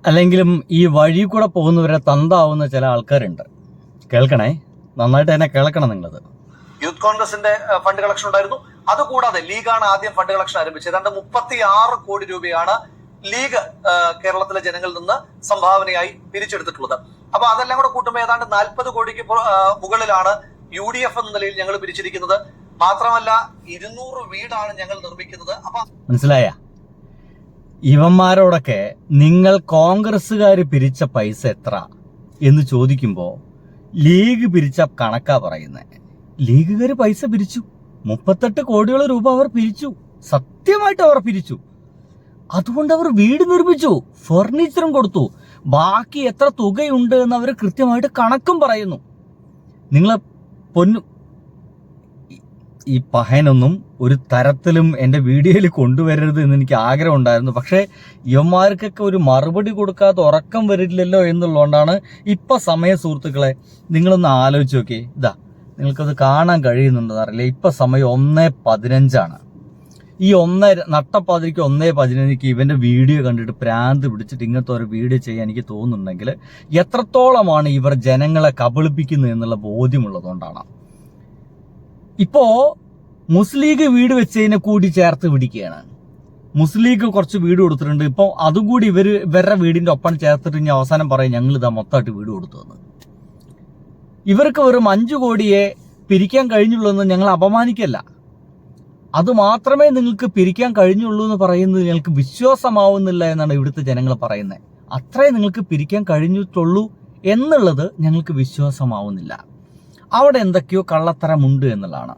അല്ലെങ്കിലും ഈ വഴി കൂടെ പോകുന്നവരെ തന്താവുന്ന ചില ആൾക്കാരുണ്ട്. കേൾക്കണേ, നന്നായിട്ട് തന്നെ കേൾക്കണം നിങ്ങളത്. യൂത്ത് കോൺഗ്രസിന്റെ ഫണ്ട് കളക്ഷൻ ഉണ്ടായിരുന്നു. അതുകൂടാതെ ലീഗാണ് ആദ്യം ഫണ്ട് കളക്ഷൻ ആരംഭിച്ചത്. ഏതാണ്ട് 36 കോടി രൂപയാണ് ലീഗ് കേരളത്തിലെ ജനങ്ങളിൽ നിന്ന് സംഭാവനയായി പിരിച്ചെടുത്തിട്ടുള്ളത്. അപ്പൊ അതെല്ലാം കൂടെ കൂട്ടുമ്പോൾ ഏതാണ്ട് 40 കോടിക്ക് മുകളിലാണ് UDF എന്ന നിലയിൽ ഞങ്ങൾ പിരിച്ചിരിക്കുന്നത്. മാത്രമല്ല 200 വീടാണ് ഞങ്ങൾ നിർമ്മിക്കുന്നത്. അപ്പൊ മനസ്സിലായ? ഇവന്മാരോടൊക്കെ നിങ്ങൾ കോൺഗ്രസ്സുകാർ പിരിച്ച പൈസ എത്ര എന്ന് ചോദിക്കുമ്പോൾ ലീഗ് പിരിച്ച കണക്കാ പറയുന്നത്. ലീഗുകാർ പൈസ പിരിച്ചു, 38 കോടിയോളം രൂപ അവർ പിരിച്ചു. സത്യമായിട്ട് അവർ പിരിച്ചു. അതുകൊണ്ട് അവർ വീട് നിർമ്മിച്ചു, ഫർണിച്ചറും കൊടുത്തു. ബാക്കി എത്ര തുകയുണ്ട് എന്ന് അവർ കൃത്യമായിട്ട് കണക്കും പറയുന്നു. നിങ്ങളെ ഈ പഹനൊന്നും ഒരു തരത്തിലും എൻ്റെ വീഡിയോയിൽ കൊണ്ടുവരരുത് എന്ന് എനിക്ക് ആഗ്രഹം ഉണ്ടായിരുന്നു. പക്ഷേ യവന്മാർക്കൊക്കെ ഒരു മറുപടി കൊടുക്കാതെ ഉറക്കം വരില്ലല്ലോ എന്നുള്ളതുകൊണ്ടാണ് ഇപ്പം സമയം. സുഹൃത്തുക്കളെ, നിങ്ങളൊന്ന് ആലോചിച്ച് നോക്കി. ഇതാ, നിങ്ങൾക്കത് കാണാൻ കഴിയുന്നുണ്ടെന്ന് അറിയില്ല. ഇപ്പം സമയം 1:15. ഈ നട്ടപ്പാതിരിക്ക് 1:15 ഇവൻ്റെ വീഡിയോ കണ്ടിട്ട് പ്രാന്ത് പിടിച്ചിട്ട് ഇങ്ങനത്തെ ഒരു വീഡിയോ ചെയ്യാൻ എനിക്ക് തോന്നുന്നുണ്ടെങ്കിൽ എത്രത്തോളമാണ് ഇവർ ജനങ്ങളെ കബളിപ്പിക്കുന്നത് എന്നുള്ള ബോധ്യമുള്ളതുകൊണ്ടാണ്. ഇപ്പോ മുസ്ലിം ലീഗ് വീട് വെച്ചതിനെ കൂടി ചേർത്ത് പിടിക്കുകയാണ്. മുസ്ലിം ലീഗ് കുറച്ച് വീട് കൊടുത്തിട്ടുണ്ട്. ഇപ്പോൾ അതുകൂടി ഇവരുടെ വീടിന്റെ ഒപ്പം ചേർത്തിട്ട് ഇനി അവസാനം പറയും ഞങ്ങൾ ഇതാ മൊത്തമായിട്ട് വീട് കൊടുത്തുവെന്ന്. ഇവർക്ക് വെറും 5 കോടിയെ പിരിക്കാൻ കഴിഞ്ഞുള്ളൂ എന്ന് ഞങ്ങൾ അപമാനിക്കല്ല. അത് മാത്രമേ നിങ്ങൾക്ക് പിരിക്കാൻ കഴിഞ്ഞുള്ളൂ എന്ന് പറയുന്നത് ഞങ്ങൾക്ക് വിശ്വാസമാവുന്നില്ല എന്നാണ് ഇവിടുത്തെ ജനങ്ങൾ പറയുന്നത്. അത്രേ നിങ്ങൾക്ക് പിരിക്കാൻ കഴിഞ്ഞിട്ടുള്ളൂ എന്നുള്ളത് ഞങ്ങൾക്ക് വിശ്വാസമാവുന്നില്ല. അവിടെ എന്തൊക്കെയോ കള്ളത്തരമുണ്ട് എന്നുള്ളതാണ്.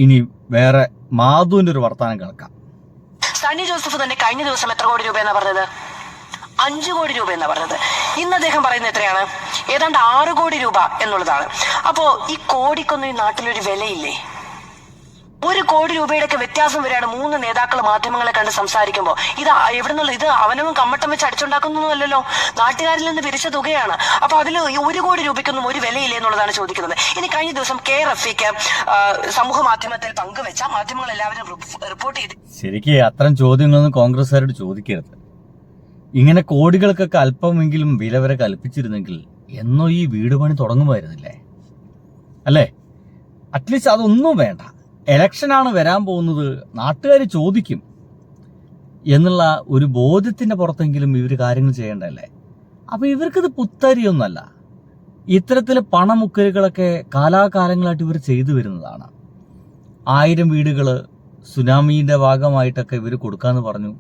ഇനി വേറെ മാധുവിന്റെ ഒരു വർത്തമാനം കേൾക്കാം. സണ്ണി ജോസഫ് തന്നെ കഴിഞ്ഞ ദിവസം എത്ര കോടി രൂപ എന്നാ പറഞ്ഞത്? 5 കോടി രൂപ എന്നാ പറഞ്ഞത്. ഇന്ന് അദ്ദേഹം പറയുന്നത് എത്രയാണ്? ഏതാണ്ട് 6 കോടി രൂപ എന്നുള്ളതാണ്. അപ്പോ ഈ കോടിക്കൊന്നും ഈ നാട്ടിലൊരു വിലയില്ലേ? 1 കോടി രൂപയുടെ ഒക്കെ വ്യത്യാസം വരെയാണ് 3 നേതാക്കൾ മാധ്യമങ്ങളെ കണ്ട് സംസാരിക്കുമ്പോൾ. ഇത് എവിടെ നിന്നുള്ള? ഇത് അവനവൻ കമ്മട്ടം വെച്ച് അടിച്ചുണ്ടാക്കുന്നൊന്നുമല്ലല്ലോ, നാട്ടുകാരിൽ നിന്ന് പിരിച്ച തുകയാണ്. അപ്പൊ അതിൽ 1 കോടി രൂപയ്ക്കൊന്നും ഒരു വിലയില്ലേ എന്നുള്ളതാണ് ചോദിക്കുന്നത്. ഇനി കഴിഞ്ഞ ദിവസം കെ റഫീക്ക് സമൂഹ മാധ്യമത്തിൽ പങ്കുവെച്ച മാധ്യമങ്ങൾ എല്ലാവരും റിപ്പോർട്ട് ചെയ്ത്. ശരിക്കും അത്തരം ചോദ്യങ്ങളൊന്നും കോൺഗ്രസ്സുകാരോട് ചോദിക്കരുത്. ഇങ്ങനെ കോടികൾക്കൊക്കെ അല്പമെങ്കിലും വില വരെ കൽപ്പിച്ചിരുന്നെങ്കിൽ എന്നോ ഈ വീട് പണി തുടങ്ങുമായിരുന്നില്ലേ? അല്ലേ? അറ്റ്ലീസ്റ്റ് അതൊന്നും വേണ്ട. ഇലക്ഷനാണ് വരാൻ പോകുന്നത്, നാട്ടുകാർ ചോദിക്കും എന്നുള്ള ഒരു ബോധ്യത്തിന്റെ പുറത്തെങ്കിലും ഇവർ കാര്യങ്ങൾ ചെയ്യേണ്ടല്ലേ? അപ്പൊ ഇവർക്കിത് പുത്തരിയൊന്നല്ല. ഇത്തരത്തിൽ പണമുക്കലുകളൊക്കെ കാലാകാലങ്ങളായിട്ട് ഇവർ ചെയ്തു വരുന്നതാണ്. 1000 വീടുകൾ സുനാമിയുടെ ഭാഗമായിട്ടൊക്കെ ഇവർ കൊടുക്കാന്ന് പറഞ്ഞു.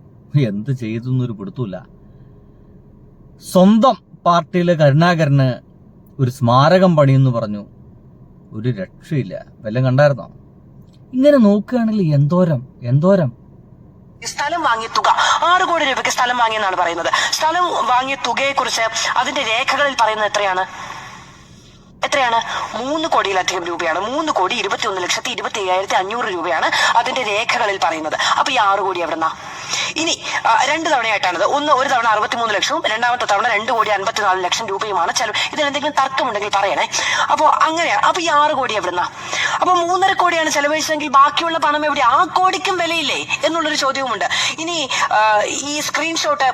എന്ത് ചെയ്തു എന്നൊരു പിടുത്തമില്ല. സ്വന്തം പാർട്ടിയിലെ കരുണാകരന് ഒരു സ്മാരകം പണിയെന്ന് പറഞ്ഞു. ഒരു രക്ഷയില്ല. വല്ലതും കണ്ടായിരുന്നോ? ഇങ്ങനെ നോക്കുകയാണെങ്കിൽ എന്തോരം സ്ഥലം വാങ്ങിയ തുക 6 കോടി രൂപയ്ക്ക് സ്ഥലം വാങ്ങിയെന്നാണ് പറയുന്നത്. സ്ഥലം വാങ്ങിയ തുകയെ കുറിച്ച് അതിന്റെ രേഖകളിൽ പറയുന്നത് എത്രയാണ്? 3 കോടിയിലധികം രൂപയാണ്. 3,21,27,500 രൂപയാണ് അതിന്റെ രേഖകളിൽ പറയുന്നത്. അപ്പൊ ഈ 6 കോടി എവിടെന്നാ? ഇനി 2 തവണയായിട്ടാണത്. ഒരു തവണ 63 ലക്ഷവും 2ാമത്തെ തവണ 2,54 ലക്ഷം രൂപയുമാണ് ചെലവ്. ഇതിനെന്തെങ്കിലും തർക്കമുണ്ടെങ്കിൽ പറയണേ. അപ്പൊ അങ്ങനെയാണ്. അപ്പൊ ഈ 6 കോടി എവിടുന്ന? അപ്പൊ 3.5 കോടിയാണ് ചെലവഴിച്ചതെങ്കിൽ ബാക്കിയുള്ള പണം എവിടെ? ആ കോടിക്കും വിലയില്ലേ എന്നുള്ളൊരു ചോദ്യവുമുണ്ട്. ഇനി ഈ സ്ക്രീൻഷോട്ട്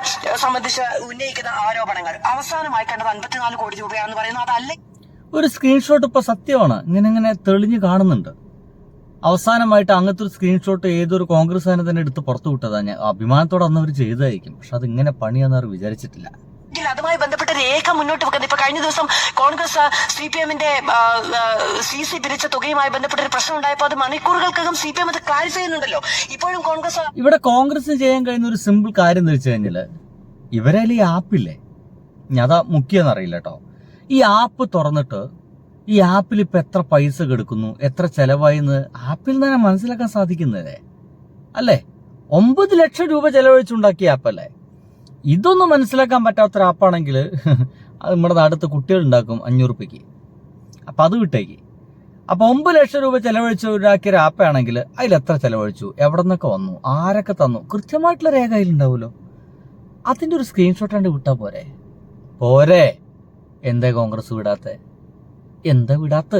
സംബന്ധിച്ച് ഉന്നയിക്കുന്ന ആരോപണങ്ങൾ അവസാനമായി കണ്ടത് 54 കോടി രൂപയാണെന്ന് പറയുന്നത് അതല്ല. ഒരു സ്ക്രീൻഷോട്ട് ഇപ്പൊ സത്യമാണ്, ഇങ്ങനെ തെളിഞ്ഞു കാണുന്നുണ്ട്. അവസാനമായിട്ട് അങ്ങനത്തെ ഒരു സ്ക്രീൻഷോട്ട് ഏതൊരു കോൺഗ്രസ്സുകാരനെ തന്നെ എടുത്ത് പുറത്തു വിട്ടതാ. ഞാൻ അഭിമാനത്തോടെ അന്ന് അവർ ചെയ്തതായിരിക്കും. പക്ഷെ അതിങ്ങനെ പണിയാന്ന് അവർ വിചാരിച്ചിട്ടില്ല. അതുമായി ബന്ധപ്പെട്ട രേഖ മുന്നോട്ട് വെക്കുന്നത്. ഇപ്പൊ കഴിഞ്ഞ ദിവസം കോൺഗ്രസ് CPM-ന്റെ CC പിരിച്ച തുകയുമായി ബന്ധപ്പെട്ട ഒരു പ്രശ്നം ഉണ്ടായപ്പോൾ അത് മണിക്കൂറുകൾക്കകം CPM അത് ക്ലാരിഫൈ ചെയ്യുന്നുണ്ടല്ലോ. ഇപ്പോഴും കോൺഗ്രസ് ഇവിടെ കോൺഗ്രസിന് ചെയ്യാൻ കഴിയുന്ന ഒരു സിമ്പിൾ കാര്യം എന്ന് വെച്ച് കഴിഞ്ഞാല് ഇവരതിൽ ഈ ആപ്പില്ലേ, അതാ മുഖ്യെന്നറിയില്ല കേട്ടോ. ഈ ആപ്പ് തുറന്നിട്ട് ഈ ആപ്പിൽ ഇപ്പൊ എത്ര പൈസ കെടുക്കുന്നു, എത്ര ചെലവായി എന്ന് ആപ്പിൽ തന്നെ മനസ്സിലാക്കാൻ സാധിക്കുന്നതേ അല്ലേ? 9 ലക്ഷം രൂപ ചെലവഴിച്ചുണ്ടാക്കിയ ആപ്പല്ലേ? ഇതൊന്നും മനസ്സിലാക്കാൻ പറ്റാത്തൊരു ആപ്പാണെങ്കിൽ അത് നമ്മുടെ നാട്ടിലത്തെ കുട്ടികളുണ്ടാക്കും 500 രൂപയ്ക്ക്. അപ്പം അത് വിട്ടേക്ക്. അപ്പം 9 ലക്ഷം രൂപ ചെലവഴിച്ച് ഉണ്ടാക്കിയൊരു ആപ്പാണെങ്കിൽ അതിൽ എത്ര ചെലവഴിച്ചു, എവിടെ നിന്നൊക്കെ വന്നു, ആരൊക്കെ തന്നു, കൃത്യമായിട്ടുള്ള രേഖ അതിലുണ്ടാവുമല്ലോ. അതിൻ്റെ ഒരു സ്ക്രീൻഷോട്ട് കണ്ട് വിട്ടാൽ പോരെ? എന്താ കോൺഗ്രസ് വിടാത്ത? എന്താ വിടാത്ത?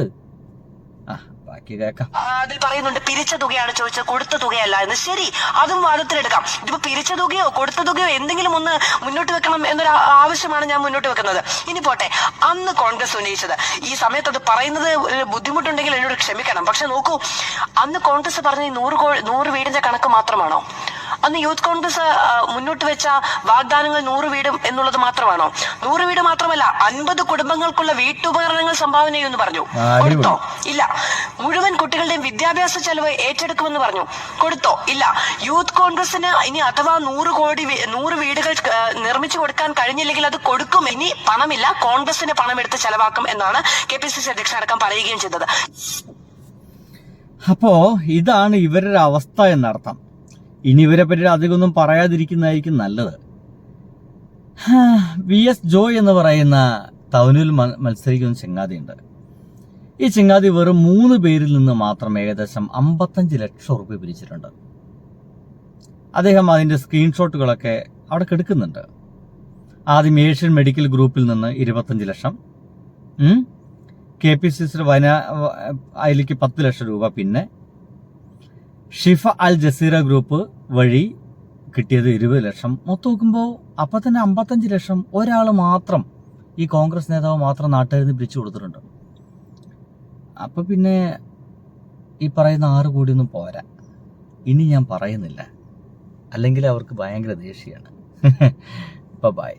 ബാക്കി കേൾക്കാം. അതിൽ പറയുന്നുണ്ട് പിരിച്ച തുകയാണ് ചോദിച്ചത്, കൊടുത്ത തുകയല്ല എന്ന്. ശരി, അതും വാദത്തിലെടുക്കാം. ഇതിപ്പോ പിരിച്ച തുകയോ കൊടുത്ത തുകയോ എന്തെങ്കിലും ഒന്ന് മുന്നോട്ട് വെക്കണം എന്നൊരു ആവശ്യമാണ് ഞാൻ മുന്നോട്ട് വെക്കുന്നത്. ഇനി പോട്ടെ, അന്ന് കോൺഗ്രസ് ഉന്നയിച്ചത്, ഈ സമയത്ത് അത് പറയുന്നത് ബുദ്ധിമുട്ടുണ്ടെങ്കിൽ എന്നോട് ക്ഷമിക്കണം, പക്ഷെ നോക്കൂ, അന്ന് കോൺഗ്രസ് പറഞ്ഞ 100 വീടിന്റെ കണക്ക് മാത്രമാണോ? അന്ന് യൂത്ത് കോൺഗ്രസ് മുന്നോട്ട് വെച്ച വാഗ്ദാനങ്ങൾ 100 വീടും എന്നുള്ളത് മാത്രമാണോ? 100 വീട് മാത്രമല്ല, 50 കുടുംബങ്ങൾക്കുള്ള വീട്ടുപകരണങ്ങൾ സംഭാവന ചെയ്യുമെന്ന് പറഞ്ഞു. കൊടുത്തോ? ഇല്ല. മുഴുവൻ കുട്ടികളുടെയും വിദ്യാഭ്യാസ ചെലവ് ഏറ്റെടുക്കുമെന്ന് പറഞ്ഞു. കൊടുത്തോ? ഇല്ല. യൂത്ത് കോൺഗ്രസിന് ഇനി അഥവാ 100 വീടുകൾ നിർമ്മിച്ചു കൊടുക്കാൻ കഴിഞ്ഞില്ലെങ്കിൽ അത് കൊടുക്കും. ഇനി പണമില്ല, കോൺഗ്രസിന് പണം എടുത്ത് ചെലവാക്കും എന്നാണ് KPCC അധ്യക്ഷൻ അടക്കം പറയുകയും ചെയ്തത്. അപ്പോ ഇതാണ് ഇവരുടെ അവസ്ഥ എന്നർത്ഥം. ഇനി ഇവരെ പറ്റി അധികമൊന്നും പറയാതിരിക്കുന്നതായിരിക്കും നല്ലത്. VS ജോയ് എന്ന് പറയുന്ന ടൗണിൽ മത്സരിക്കുന്ന ചങ്ങാതിയുണ്ട്. ഈ ചങ്ങാതി വെറും 3 പേരിൽ നിന്ന് മാത്രം ഏകദേശം 55 ലക്ഷം റുപ്യ പിരിച്ചിട്ടുണ്ട്. അദ്ദേഹം അതിന്റെ സ്ക്രീൻഷോട്ടുകളൊക്കെ അവിടെ കെടുക്കുന്നുണ്ട്. ആദ്യം ഏഷ്യൻ മെഡിക്കൽ ഗ്രൂപ്പിൽ നിന്ന് 25 ലക്ഷം, KPCC അതിലേക്ക് 10 ലക്ഷം രൂപ, പിന്നെ ഷിഫ അൽ ജസീറ ഗ്രൂപ്പ് വഴി കിട്ടിയത് 20 ലക്ഷം. മൊത്തം നോക്കുമ്പോൾ അപ്പം തന്നെ 55 ലക്ഷം ഒരാൾ മാത്രം, ഈ കോൺഗ്രസ് നേതാവ് മാത്രം നാട്ടുകാരിൽ നിന്ന് പിരിച്ചു കൊടുത്തിട്ടുണ്ട്. അപ്പം പിന്നെ ഈ പറയുന്ന 6 കോടിയൊന്നും പോരാ. ഇനി ഞാൻ പറയുന്നില്ല, അല്ലെങ്കിൽ അവർക്ക് ഭയങ്കര ദേഷ്യമാണ്. ബൈ.